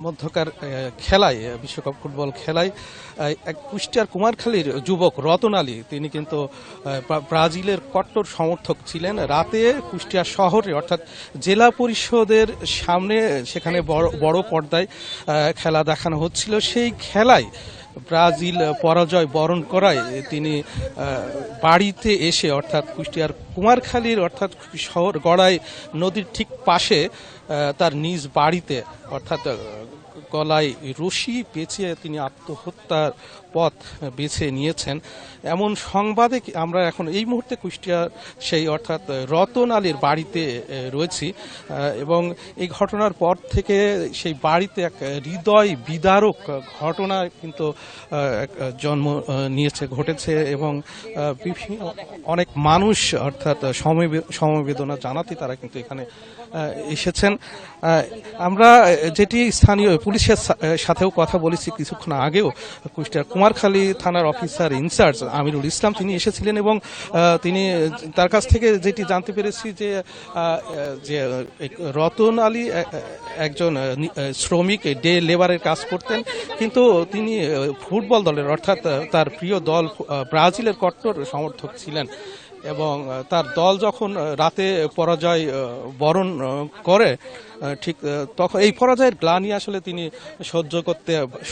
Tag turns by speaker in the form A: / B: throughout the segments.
A: মধ্যকার খেলায় বিশ্বকাপ ফুটবল খেলায় এক কুষ্টিয়ার কুমারখালীর যুবক রতন আলী তিনি কিন্তু ব্রাজিলের কট্টর সমর্থক ছিলেন। রাতে কুষ্টিয়া শহরে অর্থাৎ জেলা পরিষদের সামনে সেখানে বড় পর্দায় খেলা দেখানো হচ্ছিল। সেই খেলায় ব্রাজিল পরাজয় বরণ করায় তিনি বাড়িতে এসে অর্থাৎ কুষ্টিয়ার কুমারখালীর অর্থাৎ শহর গড়াই নদীর ঠিক পাশে তার নিজ বাড়িতে অর্থাৎ গলায় রশি পেঁচিয়ে তিনি আত্মহত্যার পথ বেছে নিয়েছেন। এমন সংবাদে আমরা এখন এই মুহূর্তে কুষ্টিয়া সেই অর্থাৎ রতন আলীর বাড়িতে রয়েছি এবং এই ঘটনার পর থেকে সেই বাড়িতে এক হৃদয় বিদারক ঘটনা কিন্তু জন্ম ঘটেছে এবং বিভিন্ন অনেক মানুষ অর্থাৎ সমবেদনা জানাতে তারা কিন্তু এখানে এসেছেন। আমরা যেটি স্থানীয় পুলিশের সাথেও কথা বলেছি কিছুক্ষণ আগেও, কুষ্টিয়ার কুমারখালী থানার অফিসার ইনচার্জ আমিরুল ইসলাম তিনি এসেছিলেন এবং তিনি তার কাছ থেকে যেটি জানতে পেরেছি যে রতন আলী একজন শ্রমিক ডে লেবারের কাজ করতেন, কিন্তু তিনি ফুটবল দলের অর্থাৎ তার প্রিয় দল ব্রাজিলের কট্টর সমর্থক ছিলেন এবং তার দল যখন রাতে পরাজয় বরণ করে ঠিক তখন এই পরাজয়ের গ্লানি আসলে তিনি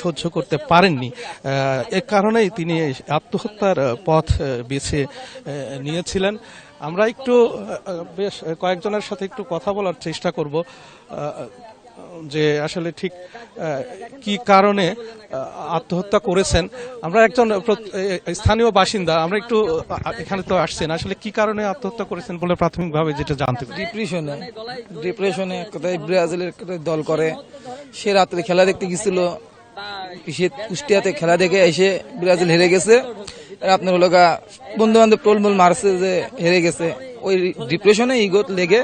A: সহ্য করতে পারেননি। এ কারণেই তিনি আত্মহত্যার পথ বেছে নিয়েছিলেন। আমরা একটু বেশ কয়েকজনের সাথে একটু কথা বলার চেষ্টা করব যে আসলে ঠিক কি কারণে আত্মহত্যা করেছেন। আমরা একজন স্থানীয় বাসিন্দা, আমরা একটু এখানে তো আসছেন, আসলে কি কারণে আত্মহত্যা করেছেন বলে প্রাথমিকভাবে যেটা জানতে পারি।
B: ডিপ্রেশনে কোথায় ব্রাজিলের দল করে, সে রাত্রে খেলা দেখতে গেছিল, কুষ্টিয়াতে খেলা দেখে এসে ব্রাজিল হেরে গেছে। আপনার হলো বন্ধু বান্ধব টোলমোল মারছে যে হেরে গেছে, ওই ডিপ্রেশনে ইগোত লেগে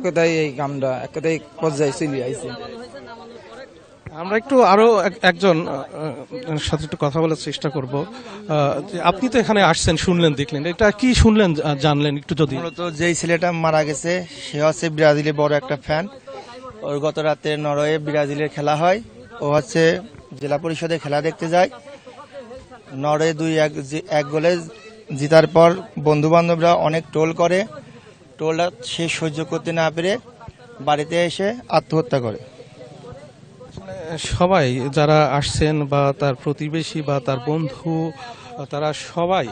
B: কোথায় এই কামটা কোথায় পর্যায়ে চলে আইছে।
A: আমরা একটু আরো একজন সাথে একটু কথা বলার চেষ্টা করব। আপনি তো এখানে আসছেন, শুনলেন, দেখলেন, এটা কি শুনলেন জানলেন একটু যদি।
C: মূলত যেই ছেলেটা মারা গেছে সে হচ্ছে ব্রাজিলের বড় একটা ফ্যান। ওর গত রাতে নরওয়ে ব্রাজিলের খেলা হয়, ও হচ্ছে জেলা পরিষদে খেলা দেখতে যায়। নরওয়ে 2-1 গোলে জিতার পর বন্ধু বান্ধবরা অনেক টোল করে, টোলটা সে সহ্য করতে না পেরে বাড়িতে এসে আত্মহত্যা করে।
A: সবাই যারা আসছেন বা তার প্রতিবেশী বা তার বন্ধু তারা সবাই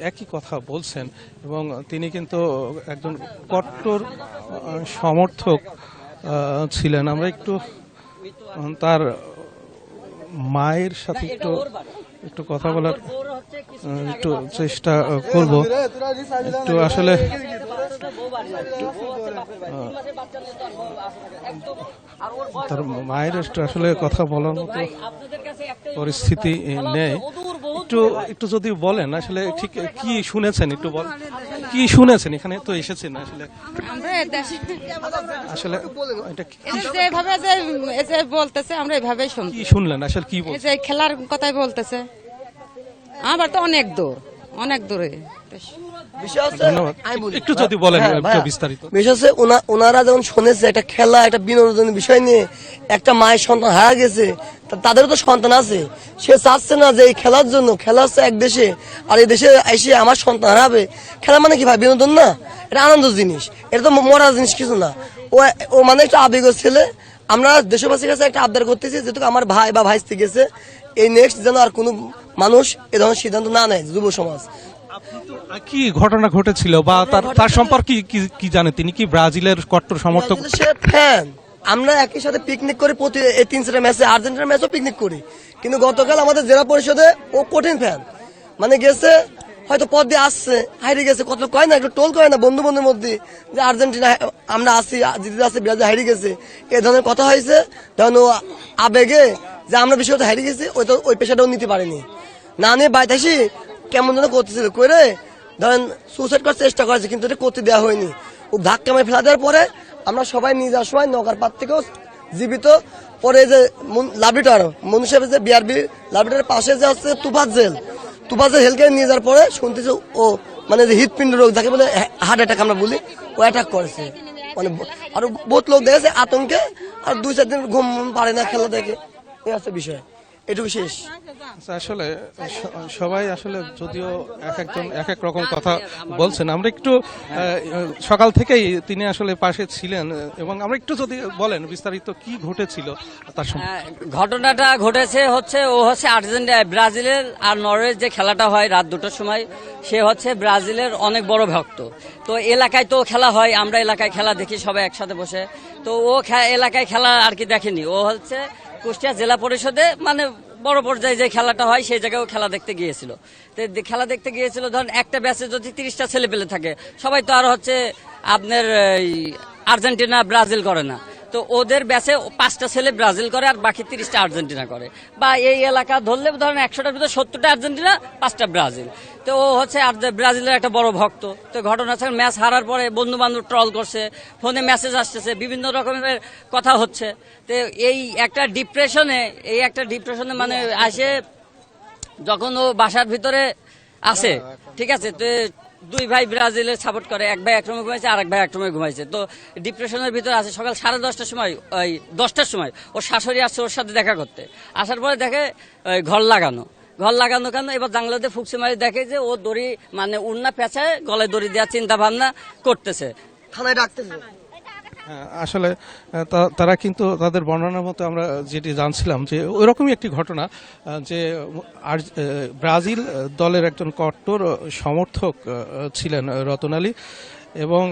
A: একই কথা বলছেন এবং তিনি কিন্তু একজন কট্টর সমর্থক ছিলেন। আমরা একটু তার মায়ের সাথে একটু কথা বলার একটু চেষ্টা করব। একটু আসলে তার মায়ের আসলে কথা বলার মতো পরিস্থিতি নেই। একটু যদি বলেন আসলে ঠিক কি শুনেছেন, একটু বলেন কি শুনেছেন, এখানে তো এসেছেন আসলে আসলে
D: যেভাবে যে বলতেছে আমরা এভাবেই শুনছি।
A: কি শুনলেন আসলে কি বলছে?
D: খেলার কথাই বলতেছে, আবার তো অনেক দূরে।
A: একটু যদি বলেন বিস্তারিত।
E: বিশেষ ওনারা যখন শুনেছে একটা খেলা, একটা বিনোদনের বিষয় নিয়ে একটা মায়ের সন্তান হারা গেছে, তাদেরও তো সন্তান আছে, সে চাচ্ছে না যে এই খেলার জন্য, খেলা হচ্ছে এক দেশে আর এই দেশে এসে আমার সন্তান হারাবে। খেলা মানে কি ভাই, বিনোদন না, এটা আনন্দ জিনিস, এটা তো মরার জিনিস কিছু না। ও মানে একটা আবেগের ছেলে। আমরা দেশবাসীর কাছে একটা আবদার করতেছি, যেহেতু আমার ভাই বা ভাইস্তি গেছে, এই নেক্সট যেন আর কোনো মানুষ এ ধরনের সিদ্ধান্ত না নেয় যুব সমাজ।
A: কি ঘটনা ঘটেছিল বা তার সম্পর্কে কি জানেন? তিনি কি ব্রাজিলের কট্টর সমর্থক?
E: সে ফ্যান। আমরা একই সাথে পিকনিক করি, প্রতি 3-4 ম্যাচে, আর্জেন্টিনার ম্যাচও পিকনিক করি, কিন্তু গতকাল আমাদের জেলা পরিষদে ও কঠিন ফ্যান, মানে গেছে হয়তো পদ দিয়ে আসছে, হাইরে গেছে, কত কয় না, একটু টোল করে না বন্ধু বন্ধুর মধ্যে যে আর্জেন্টিনা আমরা আসি, জিতে আসছি, ব্রাজিল হাইরে গেছে, এ ধরনের কথা হয়েছে। তখন ও আবেগে যে আমরা বিষয়টা হাইরে গেছি, ওই পেশাটাও নিতে পারিনি, না নিয়ে বাইতে আসি কেমন যেন করতেছিল, করে ধরেন সুইসাইড করার চেষ্টা করেছে, কিন্তু এটা করতে দেওয়া হয়নি। ও ধাক্কা মেরে ফেলা দেওয়ার পরে আমরা সবাই নিয়ে যাওয়ার সময় নগর পাত থেকেও জীবিত, পরে যে লাবরেটর মনুষ্য যে বিআরবি লাবরেটরের পাশে যে হচ্ছে তুফাত জেল হেলকে নিয়ে যাওয়ার পরে শুনতেছে ও মানে যে হৃদপিণ্ড রোগ যাকে বলে হার্ট অ্যাটাক আমরা বলি, ও অ্যাটাক করেছে। মানে আরো বহুত লোক দেখেছে আতঙ্কে, আর 2-4 দিন ঘুম পারে না খেলা দেখে, এই হচ্ছে বিষয়, এটুকু শেষ।
A: আচ্ছা, আসলে সবাই আসলে যদিও এক একজন এক এক রকম কথা বলছেন, আমরা একটু সকাল থেকেই তিনি আসলে পাশে ছিলেন এবং আমরা একটু যদি বলেন বিস্তারিত কি ঘটেছিল তার সম্পর্কে।
F: ঘটনাটা ঘটেছে হচ্ছে ও হচ্ছে ব্রাজিলের আর নরওয়ের যে খেলাটা হয় রাত 2টার সময়, সে হচ্ছে ব্রাজিলের অনেক বড় ভক্ত। তো এলাকায় তো খেলা হয়, আমরা এলাকায় খেলা দেখি সবাই একসাথে বসে। তো ও এলাকায় খেলা আর কি দেখেনি, ও হচ্ছে কুষ্টিয়া জেলা পরিষদে মানে বড় পর্যায়ে যে খেলাটা হয় সেই জায়গায় ও খেলা দেখতে গিয়েছিল। তো খেলা দেখতে গিয়েছিল, ধরেন একটা ব্যাচে যদি 30টা ছেলে পেলে থাকে, সবাই তো আর হচ্ছে আপনার আর্জেন্টিনা ব্রাজিল করে না। তো ওদের ব্যাচে 5টা ছেলে ব্রাজিল করে আর বাকি 30টা আর্জেন্টিনা করে। বা এই এলাকা ধরলে ধরেন 100টার ভিতরে 70টা আর্জেন্টিনা, 5টা ব্রাজিল। তো ও হচ্ছে ব্রাজিলের একটা বড় ভক্ত। তো ঘটনা হচ্ছে ম্যাচ হারার পরে বন্ধু বান্ধব ট্রল করছে, ফোনে মেসেজ আসতেছে, বিভিন্ন রকমের কথা হচ্ছে। তো এই একটা ডিপ্রেশনে মানে আসে যখন ও বাসার ভিতরে আসে, ঠিক আছে। তো 2 ভাই ব্রাজিলের সাপোর্ট করে, এক ভাই এক রুমে ঘুমাইছে আর এক ভাই এক রুমে ঘুমাইছে। তো ডিপ্রেশনের ভিতরে আছে। সকাল 10:30টার সময়, ওই 10টার সময় ওর শাশুড়ি আসছে ওর সাথে দেখা করতে। আসার পরে দেখে ঘর লাগানো কেন, এবার জানলাতে ফুকসি মারি দেখে যে ও দড়ি মানে উড়না পেঁচায় গলায় দড়ি দেওয়ার চিন্তা ভাবনা করতেছে,
E: থানায় ডাকতেছে।
A: আসলে তারা কিন্তু তাদের বর্ণনার মতো আমরা যেটি জানছিলাম যে ওইরকমই একটি ঘটনা, যে ব্রাজিল দলের একজন কট্টর সমর্থক ছিলেন রতন আলী, এবং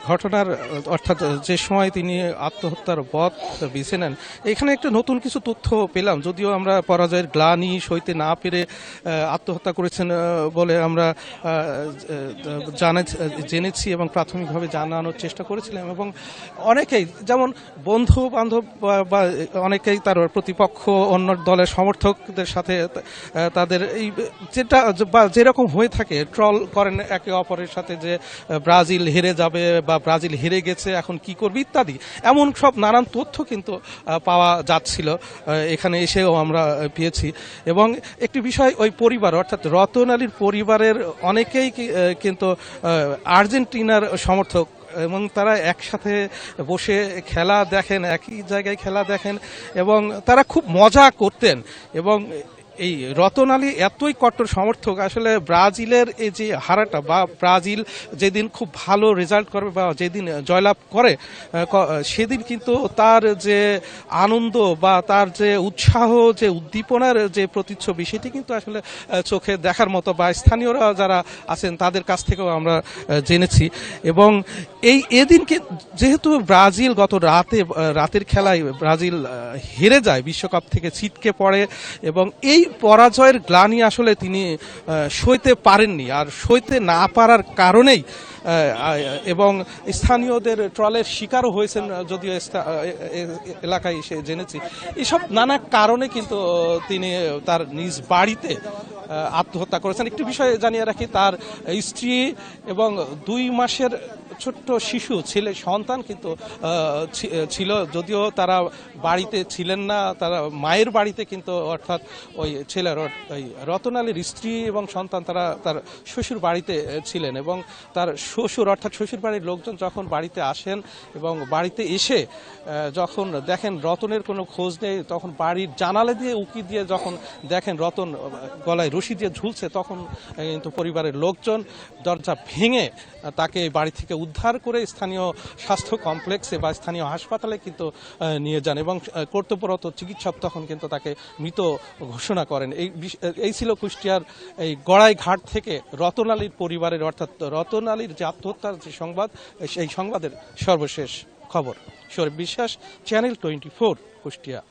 A: ঘটনার অর্থাৎ যে সময় তিনি আত্মহত্যার পথ বেছে নেন, এখানে একটা নতুন কিছু তথ্য পেলাম। যদিও আমরা পরাজয়ের গ্লানি সইতে না পেরে আত্মহত্যা করেছেন বলে আমরা জেনেছি এবং প্রাথমিকভাবে জানানোর চেষ্টা করেছিলাম, এবং অনেকেই যেমন বন্ধু বান্ধব বা অনেকেই তার প্রতিপক্ষ অন্য দলের সমর্থকদের সাথে তাদের এই যেটা বা যেরকম হয়ে থাকে ট্রল করেন একে অপরের সাথে, যে ব্রাজিল হেরে যাবে বা ব্রাজিল হেরে গেছে এখন কি করবে ইত্যাদি, এমন সব নানান তথ্য কিন্তু পাওয়া যাচ্ছিল, এখানে এসেও আমরা পেয়েছি। এবং একটি বিষয়, ওই পরিবার অর্থাৎ রতন আলীর পরিবারের অনেকেই কিন্তু আর্জেন্টিনার সমর্থক, এবং তারা একসাথে বসে খেলা দেখেন, একই জায়গায় খেলা দেখেন, এবং তারা খুব মজা করতেন। এবং এই রতন আলী এতই কট্টর সমর্থক, আসলে ব্রাজিলের এই যে হারাটা বা ব্রাজিল যেদিন খুব ভালো রেজাল্ট করবে বা যেদিন জয়লাভ করে সেদিন কিন্তু তার যে আনন্দ বা তার যে উৎসাহ, যে উদ্দীপনার যে প্রতিচ্ছবি, সেটি কিন্তু আসলে চোখে দেখার মতো, বা স্থানীয়রা যারা আছেন তাদের কাছ থেকেও আমরা জেনেছি। এবং এদিনকে যেহেতু ব্রাজিল গত রাতের খেলায় ব্রাজিল হেরে যায়, বিশ্বকাপ থেকে ছিটকে পড়ে, এবং এই পরাজয়ের গ্লানি আসলে তিনি সইতে পারেননি, আর সইতে না পারার কারণেই এবং স্থানীয়দের ট্রলের শিকারও হয়েছেন, যদিও এলাকায় এসে জেনেছি। এসব নানা কারণে কিন্তু তিনি তার নিজ বাড়িতে আত্মহত্যা করেছেন। একটি বিষয় জানিয়ে রাখি, তার স্ত্রী এবং 2 মাসের ছোট্ট শিশু ছেলে সন্তান কিন্তু ছিল, যদিও তারা বাড়িতে ছিলেন না, তারা মায়ের বাড়িতে কিন্তু, অর্থাৎ ওই ছেলের ওই রতন আলীর স্ত্রী এবং সন্তান তারা তার শ্বশুর বাড়িতে ছিলেন। এবং তার শ্বশুর অর্থাৎ শ্বশুর বাড়ির লোকজন যখন বাড়িতে আসেন এবং বাড়িতে এসে যখন দেখেন রতনের কোনো খোঁজ নেই, তখন বাড়ির জানালা দিয়ে উকি দিয়ে যখন দেখেন রতন গলায় রশি দিয়ে ঝুলছে, তখন কিন্তু পরিবারের লোকজন দরজা ভেঙে তাকে বাড়ি থেকে উদ্ধার করে স্থানীয় স্বাস্থ্য কমপ্লেক্সে বা স্থানীয় হাসপাতালে কিন্তু নিয়ে যান, এবং কর্তব্যরত চিকিৎসক তখন কিন্তু তাকে মৃত ঘোষণা করেন। এই ছিল কুষ্টিয়ার এই গড়াই ঘাট থেকে রতন আলীর পরিবারের, অর্থাৎ রতন আলীর যে আত্মহত্যার যে সংবাদ, সেই সংবাদের সর্বশেষ খবর। শরীফ বিশ্বাস, চ্যানেল 24, কুষ্টিয়া।